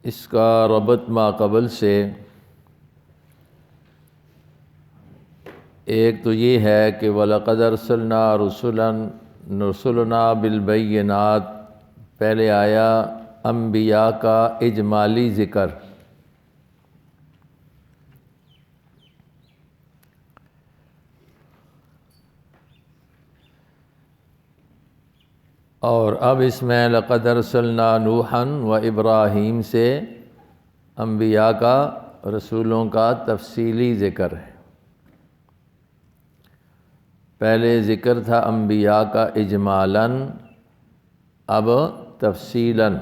اس کا ربط ما قبل سے ایک تو یہ ہے کہ وَلَقَدْ أَرْسَلْنَا رُسُلَنَا بِالْبَيِّنَاتِ، پہلے آیا انبیاء کا اجمالی ذکر، اور اب اس میں لَقَدْ أَرْسَلْنَا نُوحًا وَإِبْرَاهِيمَ سے انبیاء کا، رسولوں کا تفصیلی ذکر ہے۔ پہلے ذکر تھا انبیاء کا اجمالاً، اب تفصیلاً۔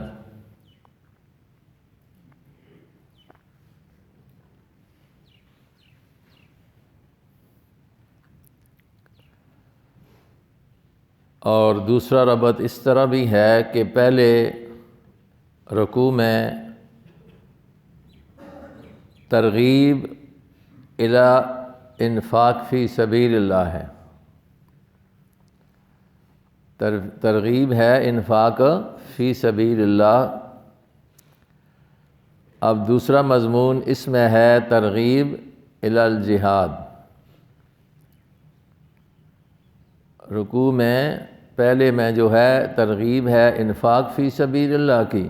اور دوسرا ربط اس طرح بھی ہے کہ پہلے رکوع میں ترغیب الی انفاق فی سبیل اللہ ہے، ترغیب ہے انفاق فی سبیل اللہ۔ اب دوسرا مضمون اس میں ہے ترغیب الی الجہاد۔ رکوع میں پہلے میں جو ہے ترغیب ہے انفاق فی سبیل اللہ کی،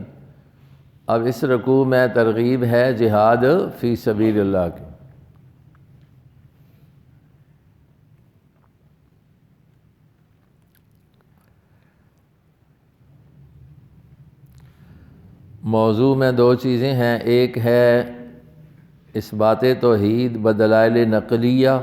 اب اس رکوع میں ترغیب ہے جہاد فی سبیل اللہ کی۔ موضوع میں دو چیزیں ہیں، ایک ہے اثبات توحید بدلائل نقلیہ،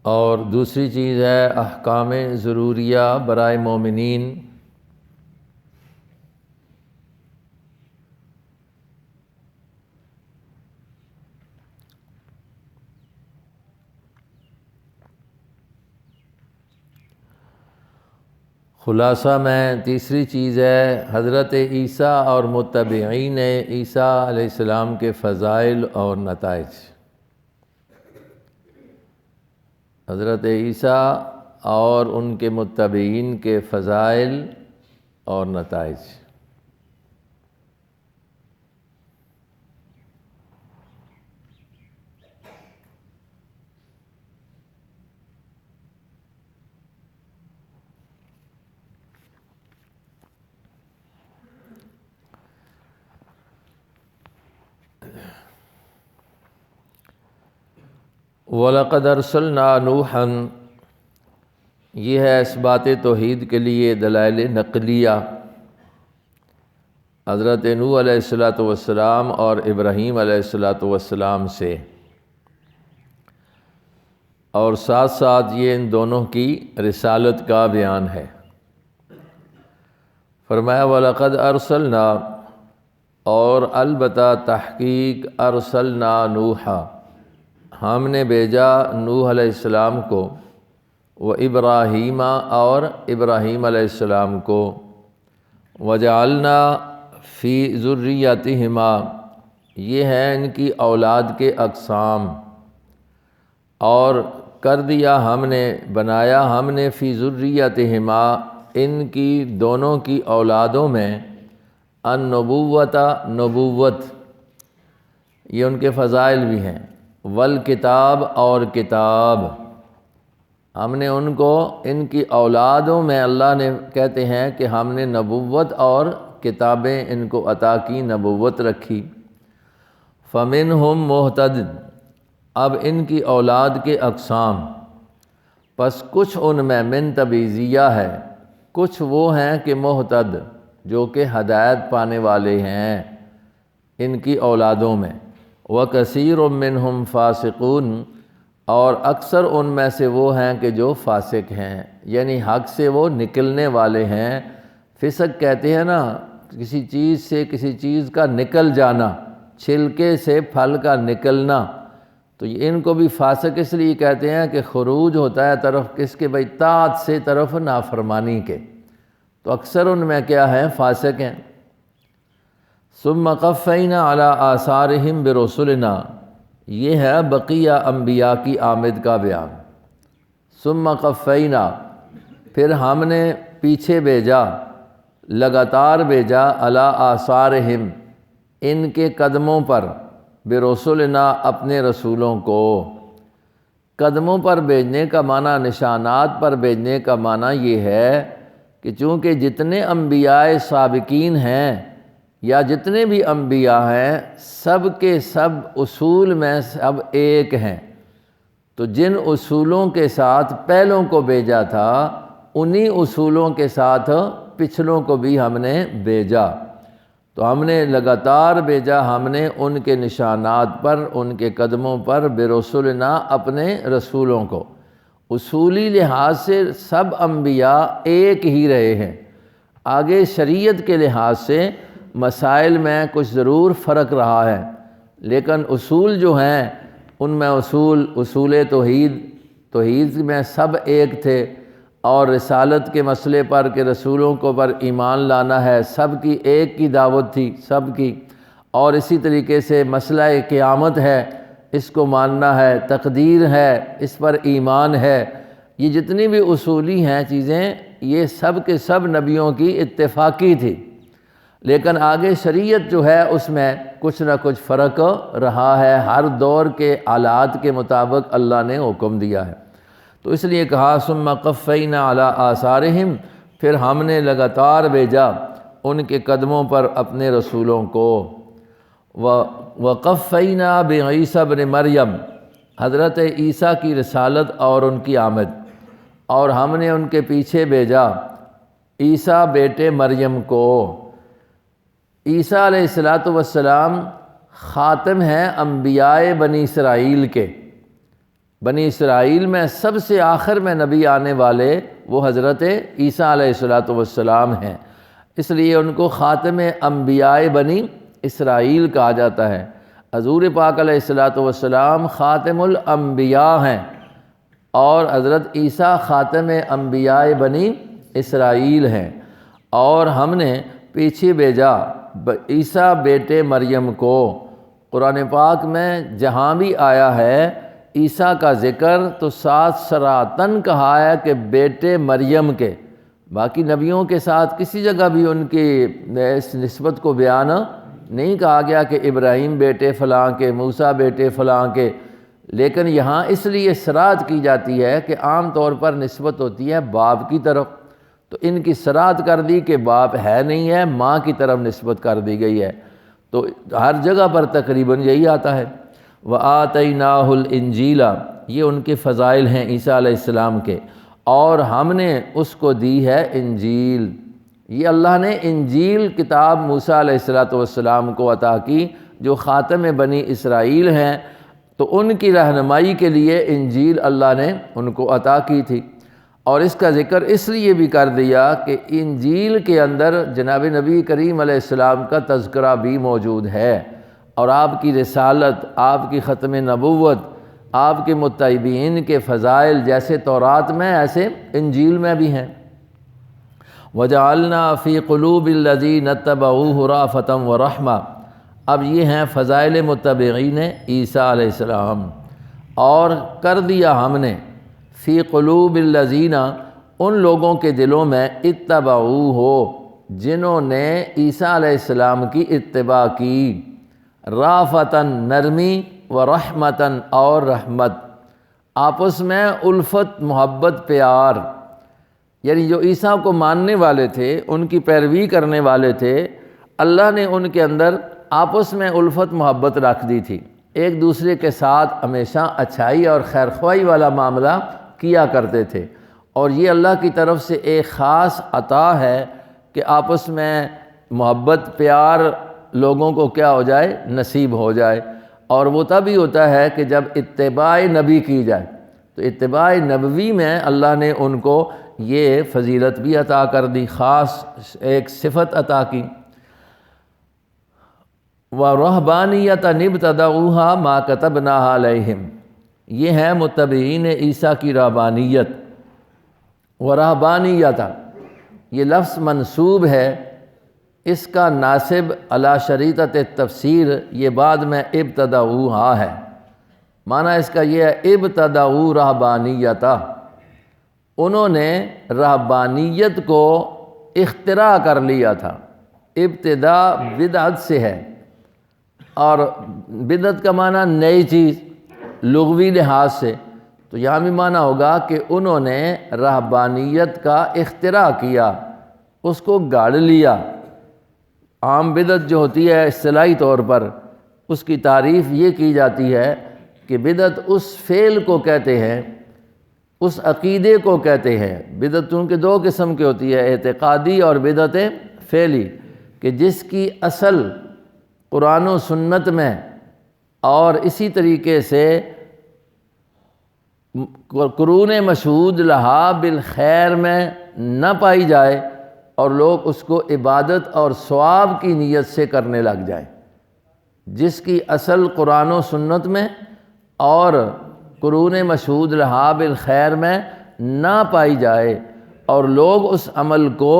اور دوسری چیز ہے احکام ضروریہ برائے مومنین۔ خلاصہ میں تیسری چیز ہے حضرت عیسیٰ اور متبعین عیسیٰ علیہ السلام کے فضائل اور نتائج۔ حضرت عیسیٰ اور ان کے متبعین کے فضائل اور نتائج۔ وَلَقَدْ أَرْسَلْنَا نُوحًا، یہ ہے اثبات توحید کے لیے دلائل نقلیہ۔ حضرت نوح علیہ السلام اور ابراہیم علیہ السلام سے، اور ساتھ ساتھ یہ ان دونوں کی رسالت کا بیان ہے۔ فرمایا وَلَقَدْ أَرْسَلْنَا، اور البتہ تحقیق أَرْسَلْنَا نُوحًا، ہم نے بھیجا نوح علیہ السلام کو، وإبراہیم، اور ابراہیم علیہ السلام کو، وجعلنا فی ذریتہما، یہ ہے ان کی اولاد کے اقسام، اور کر دیا ہم نے، بنایا ہم نے، فی ذریتہما، ان کی دونوں کی اولادوں میں، النبوۃ، نبوت، یہ ان کے فضائل بھی ہیں، والکتاب، اور کتاب، ہم نے ان کو ان کی اولادوں میں، اللہ نے کہتے ہیں کہ ہم نے نبوت اور کتابیں ان کو عطا کی، نبوت رکھی۔ فمنہم مہتد، اب ان کی اولاد کے اقسام، پس کچھ ان میں من تبعیضیہ ہے، کچھ وہ ہیں کہ مہتد، جو کہ ہدایت پانے والے ہیں ان کی اولادوں میں، وَكَثِيرٌ مِّنْهُمْ فَاسِقُونَ، اور اکثر ان میں سے وہ ہیں کہ جو فاسق ہیں، یعنی حق سے وہ نکلنے والے ہیں۔ فسق کہتے ہیں نا، کسی چیز سے کسی چیز کا نکل جانا، چھلکے سے پھل کا نکلنا، تو ان کو بھی فاسق اس لیے کہتے ہیں کہ خروج ہوتا ہے طرف کس کے، بھئی طاعت سے طرف نافرمانی کے، تو اکثر ان میں کیا ہیں، فاسق ہیں۔ ثم قفینا علی آثارہم برسلنا، یہ ہے بقیہ انبیاء کی آمد کا بیان۔ ثم قفینا، پھر ہم نے پیچھے بھیجا، لگاتار بھیجا، علی آثارہم، ان کے قدموں پر، برسولنا، اپنے رسولوں کو۔ قدموں پر بھیجنے کا معنی، نشانات پر بھیجنے کا معنی یہ ہے کہ چونکہ جتنے انبیاء سابقین ہیں یا جتنے بھی انبیاء ہیں، سب کے سب اصول میں سب ایک ہیں، تو جن اصولوں کے ساتھ پہلوں کو بھیجا تھا انہی اصولوں کے ساتھ پچھلوں کو بھی ہم نے بھیجا۔ تو ہم نے لگاتار بھیجا، ہم نے ان کے نشانات پر، ان کے قدموں پر، برسولنا، اپنے رسولوں کو۔ اصولی لحاظ سے سب انبیاء ایک ہی رہے ہیں، آگے شریعت کے لحاظ سے مسائل میں کچھ ضرور فرق رہا ہے، لیکن اصول جو ہیں ان میں اصول توحید میں سب ایک تھے، اور رسالت کے مسئلے پر کہ رسولوں کو پر ایمان لانا ہے، سب کی ایک کی دعوت تھی سب کی۔ اور اسی طریقے سے مسئلہ قیامت ہے، اس کو ماننا ہے، تقدیر ہے، اس پر ایمان ہے، یہ جتنی بھی اصولی ہیں چیزیں، یہ سب کے سب نبیوں کی اتفاقی تھی، لیکن آگے شریعت جو ہے اس میں کچھ نہ کچھ فرق رہا ہے، ہر دور کے حالات کے مطابق اللہ نے حکم دیا ہے۔ تو اس لیے کہا ثم قفینا علی آثارہم، پھر ہم نے لگاتار بھیجا ان کے قدموں پر اپنے رسولوں کو۔ وقفینا بعیسی ابن مریم، حضرت عیسیٰ کی رسالت اور ان کی آمد، اور ہم نے ان کے پیچھے بھیجا عیسیٰ بیٹے مریم کو۔ عیسیٰ علیہ السلام خاتم ہیں انبیاء بنی اسرائیل کے۔ بنی اسرائیل میں سب سے آخر میں نبی آنے والے وہ حضرت عیسیٰ علیہ السلام ہیں، اس لیے ان کو خاتم انبیاء بنی اسرائیل کہا جاتا ہے۔ حضور پاک علیہ السلام خاتم الانبیاء ہیں، اور حضرت عیسیٰ خاتم انبیاء بنی اسرائیل ہیں۔ اور ہم نے پیچھے بھیجا عیسیٰ بیٹے مریم کو۔ قرآن پاک میں جہاں بھی آیا ہے عیسیٰ کا ذکر تو ساتھ سراۃً کہا ہے کہ بیٹے مریم کے، باقی نبیوں کے ساتھ کسی جگہ بھی ان کی اس نسبت کو بیان نہیں کہا گیا کہ ابراہیم بیٹے فلاں کے، موسیٰ بیٹے فلاں کے، لیکن یہاں اس لیے صراط کی جاتی ہے کہ عام طور پر نسبت ہوتی ہے باپ کی طرف، تو ان کی صراط کر دی کہ باپ ہے نہیں ہے، ماں کی طرف نسبت کر دی گئی ہے، تو ہر جگہ پر تقریباً یہی آتا ہے۔ وَآتَيْنَاهُ الْإِنْجِيلَ، یہ ان کے فضائل ہیں عیسیٰ علیہ السلام کے، اور ہم نے اس کو دی ہے انجیل۔ یہ اللہ نے انجیل کتاب موسیٰ علیہ السلام کو عطا کی، جو خاتم بنی اسرائیل ہیں، تو ان کی رہنمائی کے لیے انجیل اللہ نے ان کو عطا کی تھی۔ اور اس کا ذکر اس لیے بھی کر دیا کہ انجیل کے اندر جناب نبی کریم علیہ السلام کا تذکرہ بھی موجود ہے، اور آپ کی رسالت، آپ کی ختم نبوت، آپ کے متبعین کے فضائل جیسے تورات میں ایسے انجیل میں بھی ہیں۔ وَجَعَلْنَا فِي قُلُوبِ الَّذِينَ اتَّبَعُوهُ رَأْفَةً وَرَحْمَةً، اب یہ ہیں فضائل متبعین عیسیٰ علیہ السلام، اور کر دیا ہم نے فی قلوب الذین، ان لوگوں کے دلوں میں اتبعوہ، جنہوں نے عیسیٰ علیہ السلام کی اتباع کی، رافةً نرمی، ورحمةً اور رحمت، آپس میں الفت، محبت، پیار، یعنی جو عیسیٰ کو ماننے والے تھے، ان کی پیروی کرنے والے تھے، اللہ نے ان کے اندر آپس میں الفت محبت رکھ دی تھی، ایک دوسرے کے ساتھ ہمیشہ اچھائی اور خیرخواہی والا معاملہ کیا کرتے تھے، اور یہ اللہ کی طرف سے ایک خاص عطا ہے کہ آپس میں محبت، پیار لوگوں کو کیا ہو جائے، نصیب ہو جائے، اور وہ تبھی ہوتا ہے کہ جب اتباع نبی کی جائے، تو اتباع نبوی میں اللہ نے ان کو یہ فضیلت بھی عطا کر دی، خاص ایک صفت عطا کی۔ وَرَهْبَانِيَّةً ابْتَدَعُوهَا مَا كَتَبْنَاهَا عَلَيْهِمْ، یہ ہے متبعین عیسیٰ کی رہبانیت۔ وَرَهْبَانِيَّةً، یہ لفظ منصوب ہے، اس کا ناصب علی شریطۃ التفسیر، یہ بعد میں ابتدعوها ہے، معنی اس کا یہ ہے ابتدعوا رہبانیۃ، انہوں نے رہبانیت کو اختراع کر لیا تھا۔ ابتدا بدعت سے ہے، اور بدعت کا معنی نئی چیز لغوی لحاظ سے، تو یہاں بھی معنی ہوگا کہ انہوں نے رہبانیت کا اختراع کیا، اس کو گاڑ لیا۔ عام بدعت جو ہوتی ہے اصطلاحی طور پر اس کی تعریف یہ کی جاتی ہے کہ بدعت اس فعل کو کہتے ہیں، اس عقیدے کو کہتے ہیں۔ بدعت ان کے دو قسم کی ہوتی ہے، اعتقادی اور بدعت فعلی، کہ جس کی اصل قرآن و سنت میں اور اسی طریقے سے قرون مشہود لہا بالخیر میں نہ پائی جائے، اور لوگ اس کو عبادت اور ثواب کی نیت سے کرنے لگ جائیں۔ جس کی اصل قرآن و سنت میں اور قرون مشہود لہا بالخیر میں نہ پائی جائے، اور لوگ اس عمل کو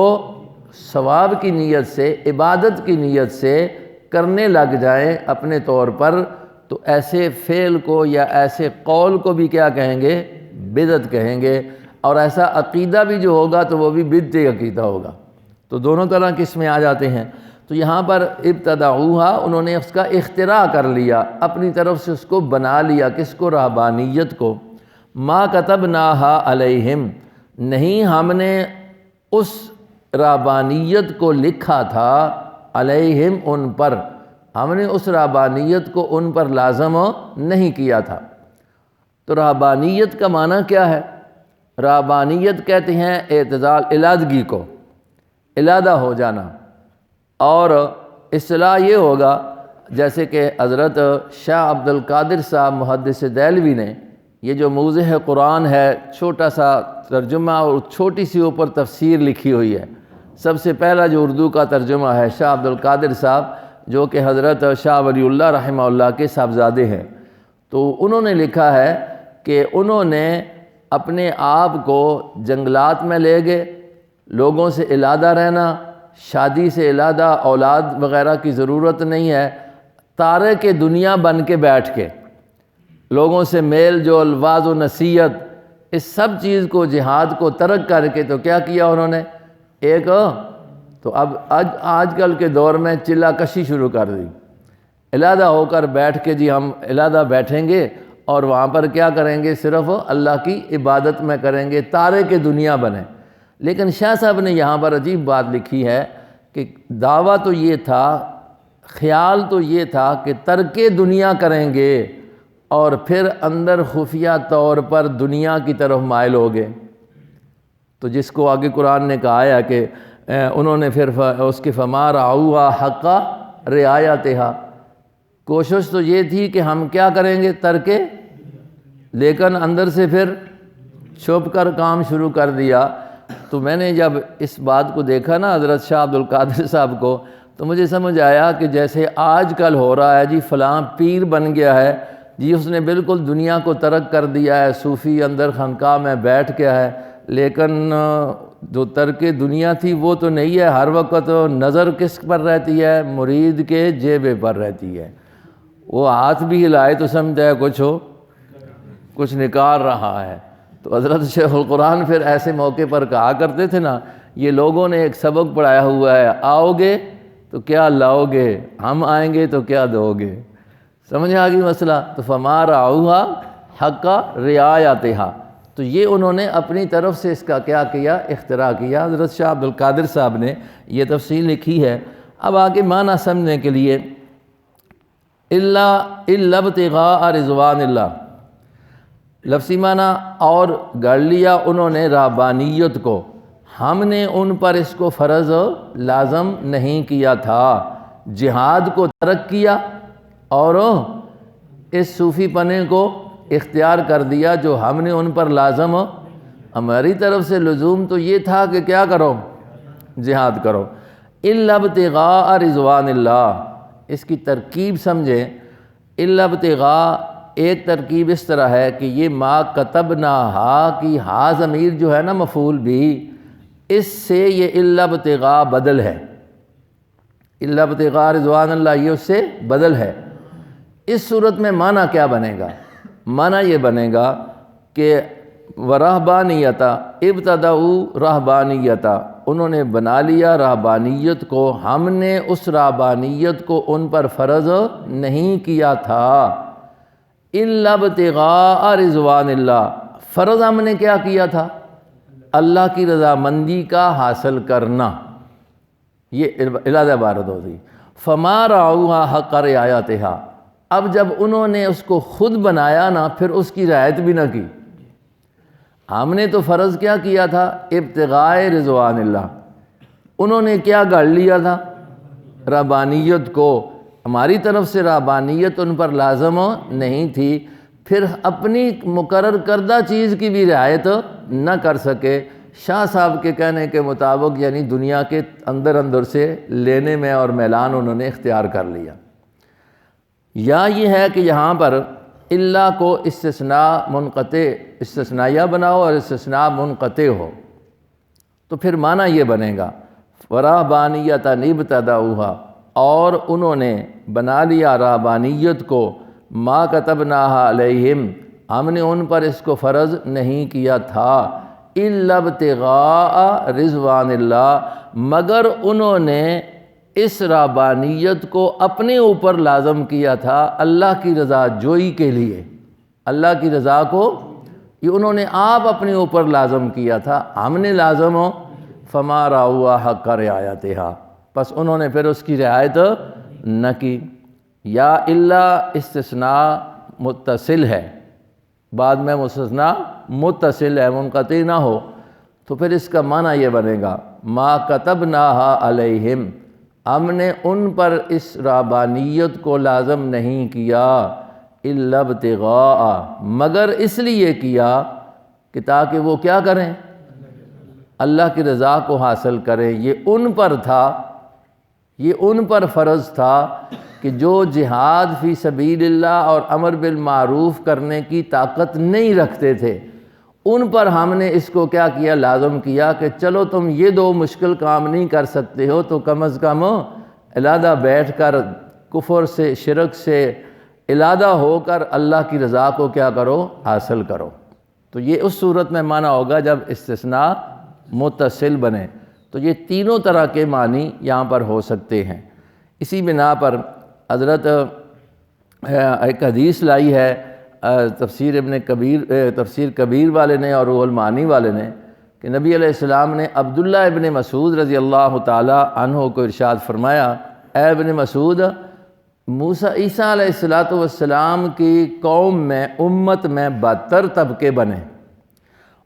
ثواب کی نیت سے، عبادت کی نیت سے کرنے لگ جائیں اپنے طور پر، تو ایسے فعل کو یا ایسے قول کو بھی کیا کہیں گے؟ بدعت کہیں گے۔ اور ایسا عقیدہ بھی جو ہوگا تو وہ بھی بدعتی عقیدہ ہوگا۔ تو دونوں طرح کس میں آ جاتے ہیں۔ تو یہاں پر ابتدعوہا، انہوں نے اس کا اختراع کر لیا، اپنی طرف سے اس کو بنا لیا۔ کس کو؟ رہبانیت کو۔ ما کتبناہا علیہم، نہیں ہم نے اس رہبانیت کو لکھا تھا، علیہم ان پر، ہم نے اس رہبانیت کو ان پر لازم نہیں کیا تھا۔ تو رہبانیت کا معنی کیا ہے؟ رہبانیت کہتے ہیں اعتزال، علادگی کو، علادہ ہو جانا۔ اور اصطلاح یہ ہوگا جیسے کہ حضرت شاہ عبد القادر صاحب محدث دہلوی نے یہ جو موضح قرآن ہے، چھوٹا سا ترجمہ اور چھوٹی سی اوپر تفسیر لکھی ہوئی ہے۔ سب سے پہلا جو اردو کا ترجمہ ہے شاہ عبد القادر صاحب، جو کہ حضرت شاہ ولی اللہ رحمہ اللہ کے صاحبزادے ہیں، تو انہوں نے لکھا ہے کہ انہوں نے اپنے آپ کو جنگلات میں لے گئے، لوگوں سے علیحدہ رہنا، شادی سے علیحدہ، اولاد وغیرہ کی ضرورت نہیں ہے، تارک دنیا بن کے بیٹھ کے لوگوں سے میل جول، واعظ و نصیحت، اس سب چیز کو، جہاد کو ترک کر کے تو کیا کیا انہوں نے؟ ایک تو اب آج کل کے دور میں چلہ کشی شروع کر دی، علیحدہ ہو کر بیٹھ کے جی ہم علیحدہ بیٹھیں گے اور وہاں پر کیا کریں گے؟ صرف اللہ کی عبادت میں کریں گے، تارک دنیا بنیں۔ لیکن شاہ صاحب نے یہاں پر عجیب بات لکھی ہے کہ دعویٰ تو یہ تھا، خیال تو یہ تھا کہ ترک دنیا کریں گے، اور پھر اندر خفیہ طور پر دنیا کی طرف مائل ہو گئے۔ تو جس کو آگے قرآن نے کہا ہے کہ انہوں نے پھر اس کے فما رعوہا حق رعایتہا، کوشش تو یہ تھی کہ ہم کیا کریں گے؟ ترک، لیکن اندر سے پھر چھپ کر کام شروع کر دیا۔ تو میں نے جب اس بات کو دیکھا نا حضرت شاہ عبد القادر صاحب کو، تو مجھے سمجھ آیا کہ جیسے آج کل ہو رہا ہے جی فلاں پیر بن گیا ہے جی، اس نے بالکل دنیا کو ترک کر دیا ہے، صوفی اندر خانقاہ میں بیٹھ گیا ہے، لیکن جو ترک دنیا تھی وہ تو نہیں ہے۔ ہر وقت نظر کس پر رہتی ہے؟ مرید کے جیبے پر رہتی ہے۔ وہ ہاتھ بھی ہلائے تو سمجھتا ہے کچھ نکال رہا ہے۔ تو حضرت شیخ القرآن پھر ایسے موقع پر کہا کرتے تھے نا، یہ لوگوں نے ایک سبق پڑھایا ہوا ہے، آؤ گے تو کیا لاؤ گے، ہم آئیں گے تو کیا دو گے۔ سمجھ آ گئی مسئلہ؟ تو فما رعوہا حق رعایتہا، تو یہ انہوں نے اپنی طرف سے اس کا کیا کیا؟ اختراع کیا۔ حضرت شاہ عبد القادر صاحب نے یہ تفصیل لکھی ہے۔ اب آگے معنی سمجھنے کے لیے، الا ابتغاء رضوان اللہ، لفظی معنی، اور گڑھ لیا انہوں نے رہبانیت کو، ہم نے ان پر اس کو فرض لازم نہیں کیا تھا، جہاد کو ترک کیا اور اس صوفی پنے کو اختیار کر دیا جو ہم نے ان پر لازم، ہماری طرف سے لزوم تو یہ تھا کہ کیا کرو؟ جہاد کرو۔ الا ابتغاء رضوان اللہ، اس کی ترکیب سمجھیں۔ الا ابتغاء ایک ترکیب اس طرح ہے کہ یہ ما کتبناہا کی ہا ضمیر جو ہے نا مفعول بھی، اس سے یہ الا ابتغاء بدل ہے، الا ابتغاء رضوان اللہ یہ اس سے بدل ہے۔ اس صورت میں معنی کیا بنے گا؟ معنی یہ بنے گا کہ ورہبانیتا ابتدعوا رہبانیتا، انہوں نے بنا لیا رہبانیت کو، ہم نے اس رہبانیت کو ان پر فرض نہیں کیا تھا، الا ابتغاء رضوان اللہ، فرض ہم نے کیا کیا تھا؟ اللہ کی رضامندی کا حاصل کرنا، یہ علیحدہ عبارت ہوتی۔ فما رعوها حق رعایتها، اب جب انہوں نے اس کو خود بنایا نا، پھر اس کی رعایت بھی نہ کی۔ ہم نے تو فرض کیا تھا؟ ابتغاء رضوان اللہ، انہوں نے کیا گھڑ لیا تھا؟ رہبانیت کو، ہماری طرف سے رہبانیت ان پر لازم نہیں تھی، پھر اپنی مقرر کردہ چیز کی بھی رعایت نہ کر سکے۔ شاہ صاحب کے کہنے کے مطابق یعنی دنیا کے اندر سے لینے میں اور میلان انہوں نے اختیار کر لیا۔ یا یہ ہے کہ یہاں پر اللہ کو استثناء منقطع استثنائیہ بناؤ اور استثناء منقطع ہو، تو پھر معنی یہ بنے گا ورہبانیۃ ابتدعوها، اور انہوں نے بنا لیا رہبانیت کو، ما کتبناها علیہم، ہم نے ان پر اس کو فرض نہیں کیا تھا، الا ابتغاء رضوان اللہ، مگر انہوں نے اس رہبانیت کو اپنے اوپر لازم کیا تھا اللہ کی رضا جوئی کے لیے، اللہ کی رضا کو یہ انہوں نے آپ اپنے اوپر لازم کیا تھا، ہم نے لازم ہو فما رعوا حق رعایتها، پس انہوں نے پھر اس کی رعایت نہ کی۔ یا اللہ استثناء متصل ہے، بعد میں مستثنیٰ متصل ہے، منقطع نہ ہو، تو پھر اس کا معنی یہ بنے گا ما کتبناها علیہم، ہم نے ان پر اس رہبانیت کو لازم نہیں کیا، الا ابتغاء، مگر اس لیے کیا کہ تاکہ وہ کیا کریں؟ اللہ کی رضا کو حاصل کریں۔ یہ ان پر تھا، یہ ان پر فرض تھا کہ جو جہاد فی سبیل اللہ اور امر بالمعروف کرنے کی طاقت نہیں رکھتے تھے، ان پر ہم نے اس کو کیا کیا؟ لازم کیا کہ چلو تم یہ دو مشکل کام نہیں کر سکتے ہو تو کم از کم علیحدہ بیٹھ کر کفر سے شرک سے علیحدہ ہو کر اللہ کی رضا کو کیا کرو؟ حاصل کرو۔ تو یہ اس صورت میں معنی ہوگا جب استثناء متصل بنے، تو یہ تینوں طرح کے معنی یہاں پر ہو سکتے ہیں۔ اسی بنا پر حضرت ایک حدیث لائی ہے تفسیر کبیر والے نے اور روح المعانی والے نے کہ نبی علیہ السلام نے عبداللہ ابن مسعود رضی اللہ تعالی عنہ کو ارشاد فرمایا، اے ابن مسعود، عیسیٰ علیہ السلام کی قوم میں امت میں 72 طبقے بنے،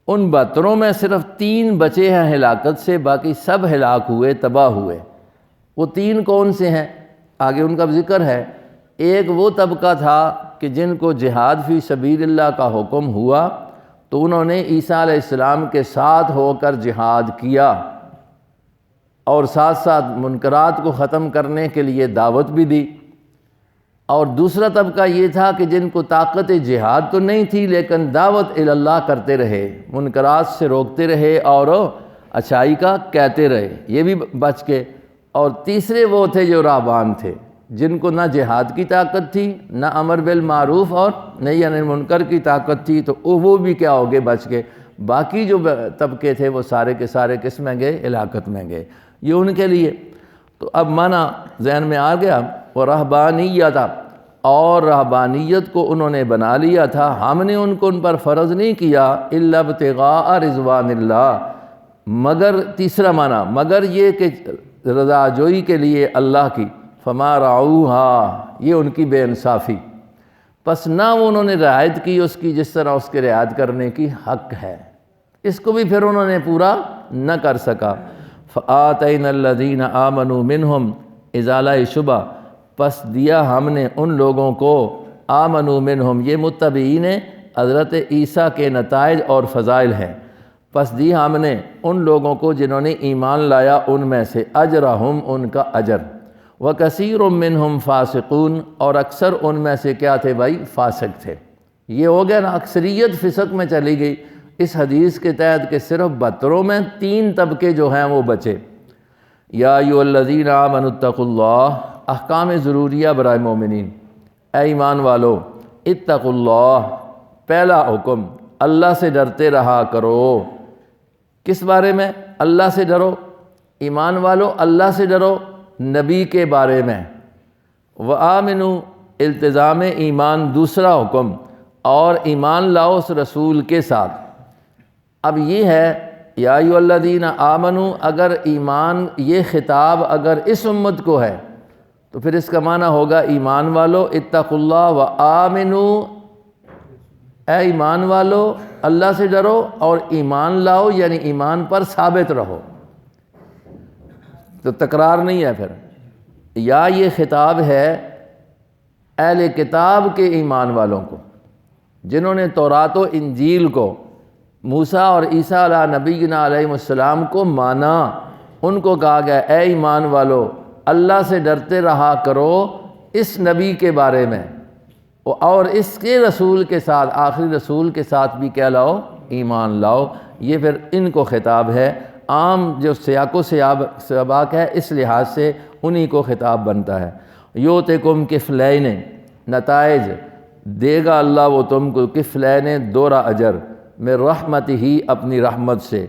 ان 72 میں صرف 3 بچے ہیں ہلاکت سے، باقی سب ہلاک ہوئے، تباہ ہوئے۔ وہ 3 کون سے ہیں؟ آگے ان کا ذکر ہے۔ ایک وہ طبقہ تھا کہ جن کو جہاد فی سبیل اللہ کا حکم ہوا تو انہوں نے عیسیٰ علیہ السلام کے ساتھ ہو کر جہاد کیا اور ساتھ ساتھ منکرات کو ختم کرنے کے لیے دعوت بھی دی۔ اور دوسرا طبقہ یہ تھا کہ جن کو طاقت جہاد تو نہیں تھی لیکن دعوت اللہ کرتے رہے، منکرات سے روکتے رہے اور اچھائی کا کہتے رہے، یہ بھی بچ کے۔ اور تیسرے وہ تھے جو راہبان تھے، جن کو نہ جہاد کی طاقت تھی، نہ امر بالمعروف اور نہ یعنی منکر کی طاقت تھی، تو وہ بھی کیا ہو گئے؟ بچ گئے۔ باقی جو طبقے تھے وہ سارے کے سارے کس میں گئے؟ ہلاکت میں گئے۔ یہ ان کے لیے۔ تو اب معنی ذہن میں آ گیا، وہ رہبانیت، اور رہبانیت کو انہوں نے بنا لیا تھا، ہم نے ان پر فرض نہیں کیا، الا ابتغاء رضوان اللہ، مگر تیسرا معنی مگر یہ کہ رضا جوئی کے لیے اللہ کی، فما رعوها، یہ ان کی بے انصافی، پس نہ انہوں نے رعایت کی اس کی جس طرح اس کے رعایت کرنے کی حق ہے، اس کو بھی پھر انہوں نے پورا نہ کر سکا۔ فآتینا الذین آمنوا منہم، ازالہ شبہ، پس دیا ہم نے ان لوگوں کو، آمنوا منہم، یہ متبعین حضرت عیسیٰ کے نتائج اور فضائل ہیں، پس دی ہم نے ان لوگوں کو جنہوں نے ایمان لایا ان میں سے، اجرہم، ان کا اجر، وکثیر منہم فاسقون، اور اکثر ان میں سے کیا تھے بھائی؟ فاسق تھے۔ یہ ہو گیا نا، اکثریت فسق میں چلی گئی اس حدیث کے تحت کہ صرف 72 میں 3 طبقے جو ہیں وہ بچے۔ یا ایھا الذین آمنوا اتقوا اللہ، احکام ضروریہ برائے مومنین، اے ایمان والو، اتقوا اللہ، پہلا حکم اللہ سے ڈرتے رہا کرو۔ کس بارے میں؟ اللہ سے ڈرو، ایمان والو اللہ سے ڈرو، نبی کے بارے میں۔ وآمنوا التزام ایمان دوسرا حکم، اور ایمان لاؤ اس رسول کے ساتھ۔ اب یہ ہے یا ایھا الذین آمنوا، اگر ایمان یہ خطاب اگر اس امت کو ہے تو پھر اس کا معنی ہوگا ایمان والو اتقوا اللہ وآمنوا، اے ایمان والو اللہ سے ڈرو اور ایمان لاؤ، یعنی ایمان پر ثابت رہو۔ تو تکرار نہیں ہے پھر، یا یہ خطاب ہے اہل کتاب کے ایمان والوں کو، جنہوں نے تورات و انجیل کو، موسیٰ اور عیسیٰ علیہ نبینا علیہ السلام کو مانا۔ ان کو کہا گیا اے ایمان والو اللہ سے ڈرتے رہا کرو اس نبی کے بارے میں، اور اس کے رسول کے ساتھ، آخری رسول کے ساتھ بھی کیا لاؤ؟ ایمان لاؤ۔ یہ پھر ان کو خطاب ہے، عام جو سیاق و سباق ہے اس لحاظ سے انہی کو خطاب بنتا ہے۔ یؤتکم کفلین، نتائج دے گا اللہ وہ تم کو، کفلین دوہرا اجر، من رحمت ہی اپنی رحمت سے۔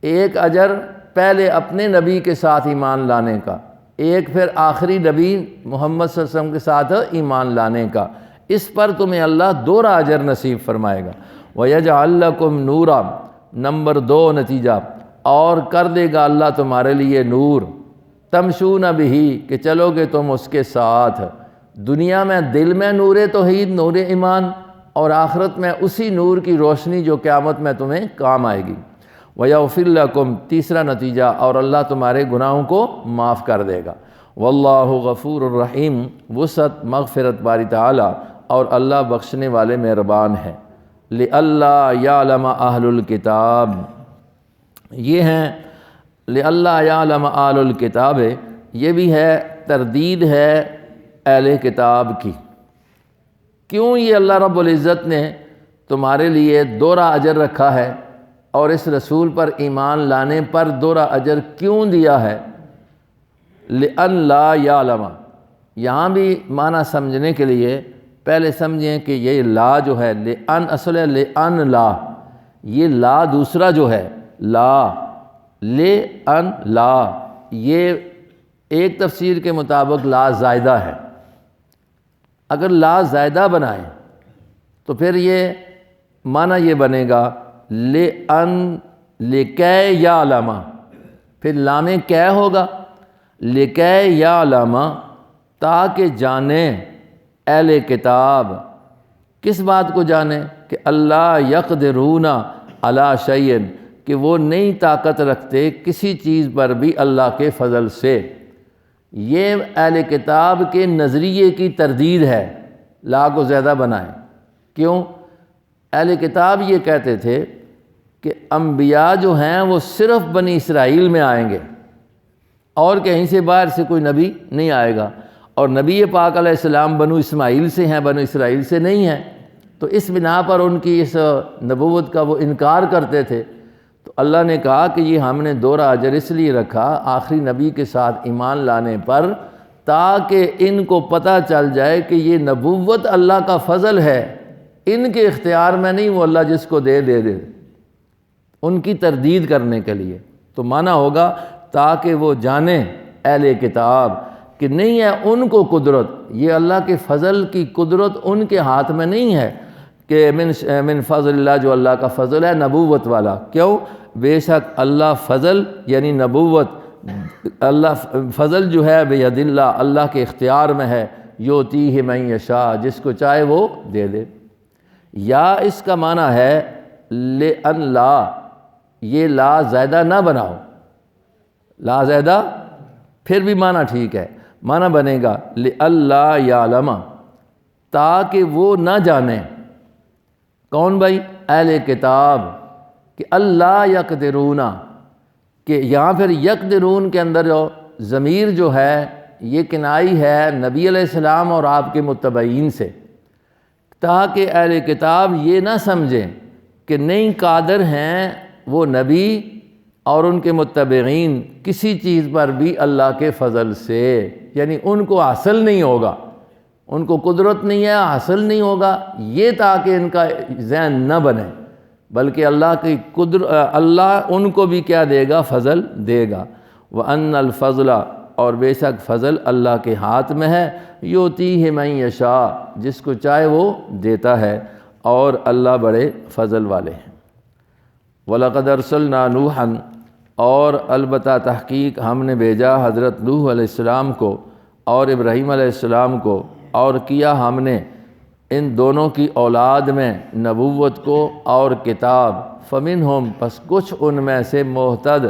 ایک اجر پہلے اپنے نبی کے ساتھ ایمان لانے کا، ایک پھر آخری نبی محمد صلی اللہ علیہ وسلم کے ساتھ ایمان لانے کا، اس پر تمہیں اللہ دوہرا اجر نصیب فرمائے گا۔ وَيَجْعَلْ لَكُمْ نُورًا، نمبر 2 نتیجہ، اور کر دے گا اللہ تمہارے لیے نور، تمشون بہی، کہ چلو گے تم اس کے ساتھ۔ دنیا میں دل میں نور توحید، نور ایمان، اور آخرت میں اسی نور کی روشنی جو قیامت میں تمہیں کام آئے گی۔ وَيَغْفِرْ لَكُمْ، تیسرا نتیجہ، اور اللہ تمہارے گناہوں کو معاف کر دے گا۔ واللہ غفور الرحیم، وسعت مغفرت باری تعالی، اور اللہ بخشنے والے مہربان ہے۔ لِأَلَّا يَعْلَمَ أَهْلُ الْكِتَابِ، یہ ہیں لِأَلَّا يَعْلَمَ أَهْلُ الْكِتَابِ، یہ بھی ہے تردید ہے اہل کتاب کی۔ کیوں یہ اللہ رب العزت نے تمہارے لیے دوہرا اجر رکھا ہے، اور اس رسول پر ایمان لانے پر دوہرا اجر کیوں دیا ہے؟ لِأَن لَا يَعْلَمَ، یہاں بھی معنی سمجھنے کے لیے پہلے سمجھیں کہ یہ لا جو ہے لِأَن، اصل ہے لِأَن لا، یہ لا دوسرا جو ہے لا، لِأَن لا، یہ ایک تفسیر کے مطابق لا زائدہ ہے۔ اگر لا زائدہ بنائیں تو پھر یہ معنی یہ بنے گا لِأَن لِكَيْ يَعْلَمَ، پھر لام کی ہوگا، لِكَيْ يَعْلَمَ، تاکہ جانیں اہل کتاب، کس بات کو جانیں؟ کہ اللہ یقدرون علی شیء، کہ وہ نہیں طاقت رکھتے کسی چیز پر بھی اللہ کے فضل سے۔ یہ اہل کتاب کے نظریے کی تردید ہے، لا کو زیادہ بنائیں۔ کیوں؟ اہل کتاب یہ کہتے تھے کہ انبیاء جو ہیں وہ صرف بنی اسرائیل میں آئیں گے، اور کہیں سے باہر سے کوئی نبی نہیں آئے گا، اور نبی پاک علیہ السلام بنو اسماعیل سے ہیں، بنو اسرائیل سے نہیں ہیں۔ تو اس بنا پر ان کی اس نبوت کا وہ انکار کرتے تھے۔ تو اللہ نے کہا کہ یہ ہم نے دوہرا اجر اس لیے رکھا آخری نبی کے ساتھ ایمان لانے پر، تاکہ ان کو پتہ چل جائے کہ یہ نبوت اللہ کا فضل ہے، ان کے اختیار میں نہیں، وہ اللہ جس کو دے دے دے، ان کی تردید کرنے کے لیے۔ تو معنی ہوگا تاکہ وہ جانیں اہل کتاب کہ نہیں ہے ان کو قدرت، یہ اللہ کے فضل کی قدرت ان کے ہاتھ میں نہیں ہے، کہ من فضل اللہ، جو اللہ کا فضل ہے نبوت والا۔ کیوں؟ بے شک اللہ فضل یعنی نبوت، اللہ فضل جو ہے بید اللہ، اللہ کے اختیار میں ہے، یؤتیہ من یشاء، جس کو چاہے وہ دے دے۔ یا اس کا معنی ہے لِأَن لا، یہ لا زائدہ نہ بناؤ، لا زائدہ پھر بھی معنی ٹھیک ہے، معنی بنے گا لِأَلَّا يَعْلَمَ، تاکہ وہ نہ جانیں۔ کون بھائی؟ اہل کتاب، کہ اللہ یقدرون، کہ یہاں پھر یقدرون کے اندر جو ضمیر جو ہے یہ کنائی ہے نبی علیہ السلام اور آپ کے متبعین سے، تاکہ اہل کتاب یہ نہ سمجھیں کہ نہیں قادر ہیں وہ نبی اور ان کے متبعین کسی چیز پر بھی اللہ کے فضل سے، یعنی ان کو حاصل نہیں ہوگا، ان کو قدرت نہیں ہے، حاصل نہیں ہوگا، یہ تاکہ ان کا ذہن نہ بنے بلکہ اللہ کی اللہ ان کو بھی کیا دے گا؟ فضل دے گا۔ وَأَنَّ الْفَضْلَ، اور بے شک فضل اللہ کے ہاتھ میں ہے، یُؤْتِیہِ مَن یشاء، جس کو چاہے وہ دیتا ہے، اور اللہ بڑے فضل والے ہیں۔ وَلَقَدْ أَرْسَلْنَا نُوحًا، اور البتہ تحقیق ہم نے بھیجا حضرت نوح علیہ السلام کو اور ابراہیم علیہ السلام کو، اور کیا ہم نے ان دونوں کی اولاد میں نبوت کو اور کتاب، فمنہم، پس کچھ ان میں سے مہتد،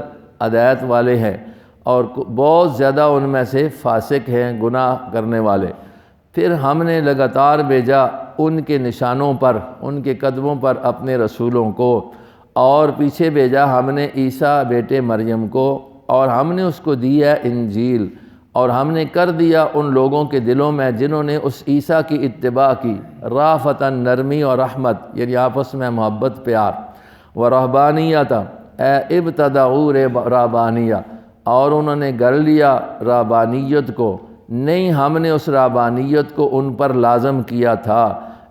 ہدایت والے ہیں، اور بہت زیادہ ان میں سے فاسق ہیں، گناہ کرنے والے۔ پھر ہم نے لگاتار بھیجا ان کے نشانوں پر، ان کے قدموں پر اپنے رسولوں کو، اور پیچھے بھیجا ہم نے عیسیٰ بیٹے مریم کو، اور ہم نے اس کو دی ہے انجیل، اور ہم نے کر دیا ان لوگوں کے دلوں میں جنہوں نے اس عیسیٰ کی اتباع کی، رأفتاً، نرمی اور رحمت، یعنی آپس میں محبت پیار، ورہبانیت، ابتدعوا رہبانیہ، اور انہوں نے گر لیا رہبانیت کو، نہیں ہم نے اس رہبانیت کو ان پر لازم کیا تھا،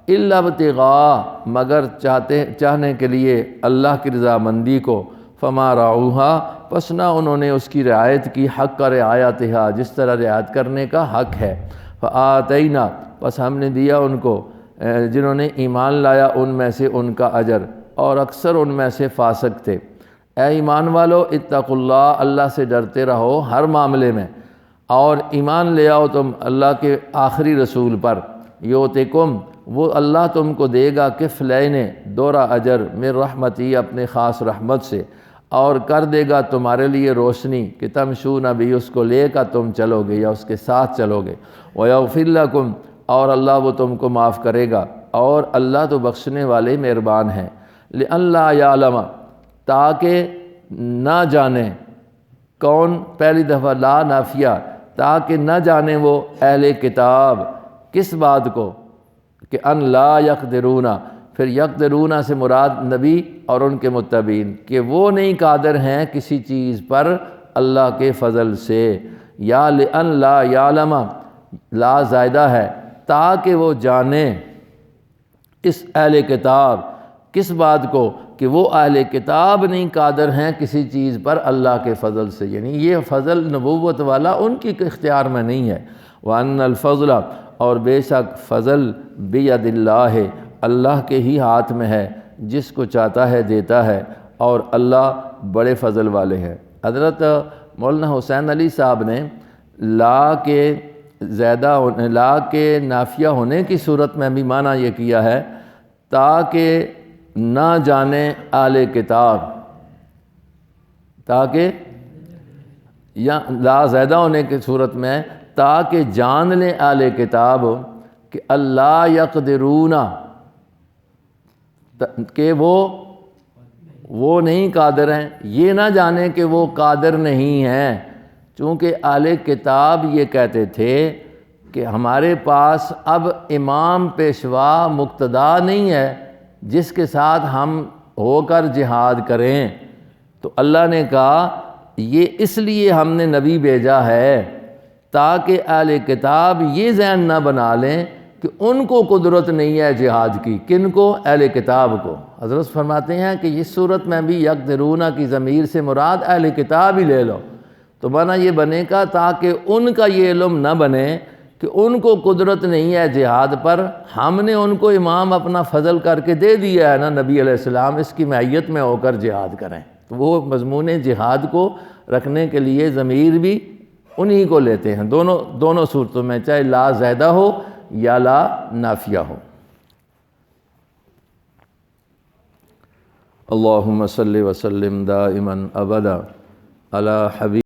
الا ابتغاء، مگر چاہنے کے لیے اللہ کی رضامندی کو، فما رعوها، پس نہ انہوں نے اس کی رعایت کی، حق رعایتها، جس طرح رعایت کرنے کا حق ہے، فآتینا، پس ہم نے دیا ان کو، جنہوں نے ایمان لایا ان میں سے ان کا اجر، اور اکثر ان میں سے فاسق تھے۔ اے ایمان والو، اتقوا اللہ، اللہ سے ڈرتے رہو ہر معاملے میں، اور ایمان لے آؤ تم اللہ کے آخری رسول پر، یؤتکم، وہ اللہ تم کو دے گا کفلین، دورہ اجر، من رحمتی، اپنے خاص رحمت سے، اور کر دے گا تمہارے لیے روشنی کہ تمشون بھی، اس کو لے کر تم چلو گے یا اس کے ساتھ چلو گے، ویغفر لکم، اور اللہ وہ تم کو معاف کرے گا، اور اللہ تو بخشنے والے مہربان ہیں۔ لئلا یعلم، تاکہ نہ جانے، کون؟ پہلی دفعہ لا نافیہ، تاکہ نہ جانے وہ اہل کتاب، کس بات کو؟ کہ ان لا یقدرون، پھر یقدرون سے مراد نبی اور ان کے متبعین، کہ وہ نہیں قادر ہیں کسی چیز پر اللہ کے فضل سے، یا لئن لا یعلم، لا زائدہ ہے، تاکہ وہ جانیں اس اہل کتاب، کس بات کو؟ کہ وہ اہل کتاب نہیں قادر ہیں کسی چیز پر اللہ کے فضل سے، یعنی یہ فضل نبوت والا ان کی اختیار میں نہیں ہے۔ وَأَنَّ الْفَضْلَ، اور بے شک فضل، بِيَدِ اللَّهِ، اللہ کے ہی ہاتھ میں ہے، جس کو چاہتا ہے دیتا ہے، اور اللہ بڑے فضل والے ہیں۔ حضرت مولانا حسین علی صاحب نے لا کے نافیہ ہونے کی صورت میں بھی معنی یہ کیا ہے، تاکہ نہ جانے اہل کتاب، تاکہ، یا لا زیادہ ہونے کی صورت میں تاکہ جان لیں اہل کتاب کہ اللہ یقدرون، کہ وہ نہیں قادر ہیں، یہ نہ جانے کہ وہ قادر نہیں ہیں، چونکہ اہل کتاب یہ کہتے تھے کہ ہمارے پاس اب امام پیشوا مقتدا نہیں ہے جس کے ساتھ ہم ہو کر جہاد کریں، تو اللہ نے کہا یہ اس لیے ہم نے نبی بھیجا ہے تاکہ اہل کتاب یہ ذہن نہ بنا لیں کہ ان کو قدرت نہیں ہے جہاد کی۔ کن کو؟ اہل کتاب کو۔ حضرت فرماتے ہیں کہ اس صورت میں بھی یقدرون کی ضمیر سے مراد اہل کتاب ہی لے لو، تو معنی یہ بنے گا تاکہ ان کا یہ علم نہ بنے کہ ان کو قدرت نہیں ہے جہاد پر، ہم نے ان کو امام اپنا فضل کر کے دے دیا ہے نا نبی علیہ السلام، اس کی معیت میں ہو کر جہاد کریں، تو وہ مضمون جہاد کو رکھنے کے لیے ضمیر بھی انہی کو لیتے ہیں، دونوں صورتوں میں، چاہے لا زائدہ ہو یا لا نافیہ ہو۔ اللہم صلی وسلم دائما ابدا علی حبیب